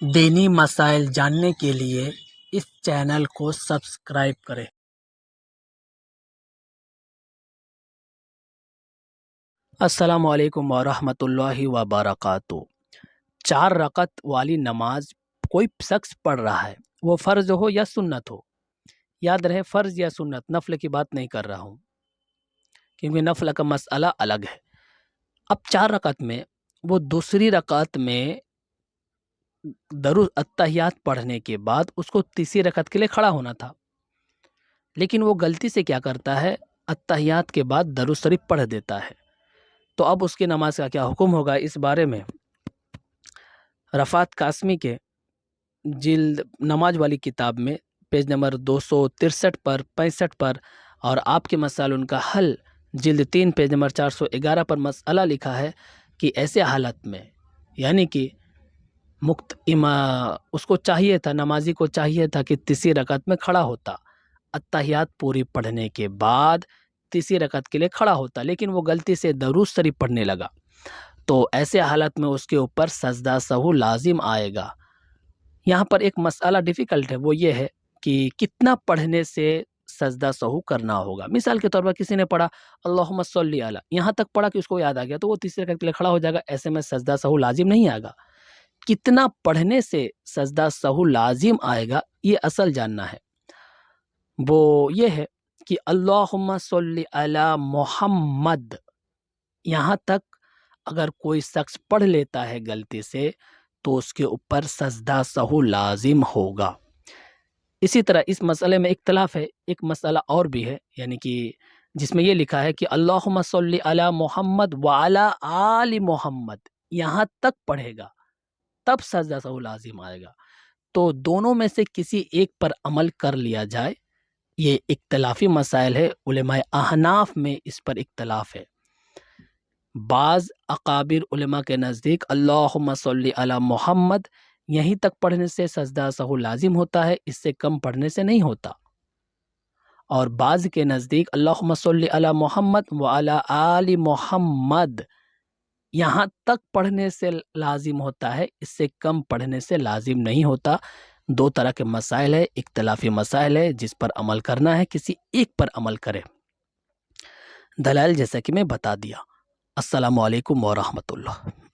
دینی مسائل جاننے کے لیے اس چینل کو سبسکرائب کریں۔ السلام علیکم ورحمۃ اللہ وبرکاتہ۔ 4 رکعت والی نماز کوئی شخص پڑھ رہا ہے، وہ فرض ہو یا سنت ہو۔ یاد رہے فرض یا سنت، نفل کی بات نہیں کر رہا ہوں کیونکہ نفل کا مسئلہ الگ ہے۔ اب 4 رکعت میں وہ دوسری رکعت میں درود التحیات پڑھنے کے بعد اس کو تیسری رکعت کے لیے کھڑا ہونا تھا، لیکن وہ غلطی سے کیا کرتا ہے، التحیات کے بعد درود شریف پڑھ دیتا ہے۔ تو اب اس کی نماز کا کیا حکم ہوگا، اس بارے میں رفعت قاسمی کے جلد نماز والی کتاب میں پیج نمبر 263 پر 65 پر، اور آپ کے مسائل ان کا حل جلد 3 پیج نمبر 411 پر مسئلہ لکھا ہے کہ ایسے حالت میں، یعنی کہ اس کو چاہیے تھا، نمازی کو چاہیے تھا کہ تیسری رکعت میں کھڑا ہوتا، التحیات پوری پڑھنے کے بعد تیسری رکعت کے لیے کھڑا ہوتا، لیکن وہ غلطی سے درود شریف پڑھنے لگا، تو ایسے حالت میں اس کے اوپر سجدہ سہو لازم آئے گا۔ یہاں پر ایک مسئلہ ڈیفیکلٹ ہے، وہ یہ ہے کہ کتنا پڑھنے سے سجدہ سہو کرنا ہوگا۔ مثال کے طور پر کسی نے پڑھا اللہم صلی علی، یہاں تک پڑھا کہ اس کو یاد آ گیا تو وہ تیسری رکعت کے لیے کھڑا ہو جائے گا، ایسے میں سجدہ سہو لازم نہیں آئے گا۔ کتنا پڑھنے سے سجدہ سہو لازم آئے گا، یہ اصل جاننا ہے۔ وہ یہ ہے کہ اللہم صلی علی محمد، یہاں تک اگر کوئی شخص پڑھ لیتا ہے غلطی سے تو اس کے اوپر سجدہ سہو لازم ہوگا۔ اسی طرح اس مسئلے میں اختلاف ہے، ایک مسئلہ اور بھی ہے، یعنی کہ جس میں یہ لکھا ہے کہ اللہم صلی علی محمد وعلی آل محمد، یہاں تک پڑھے گا تب سجدہ سہو لازم آئے گا۔ تو دونوں میں سے کسی ایک پر عمل کر لیا جائے، یہ اختلافی مسائل ہے، علماء احناف میں اس پر اختلاف ہے۔ بعض اکابر علماء کے نزدیک اللہم صلی علی محمد یہیں تک پڑھنے سے سجدہ سہو لازم ہوتا ہے، اس سے کم پڑھنے سے نہیں ہوتا، اور بعض کے نزدیک اللہم صلی علی محمد وعلی آل محمد یہاں تک پڑھنے سے لازم ہوتا ہے، اس سے کم پڑھنے سے لازم نہیں ہوتا۔ 2 طرح کے مسائل ہے، اختلافی مسائل ہے، جس پر عمل کرنا ہے کسی ایک پر عمل کرے۔ دلائل جیسا کہ میں بتا دیا۔ السلام علیکم ورحمۃ اللہ۔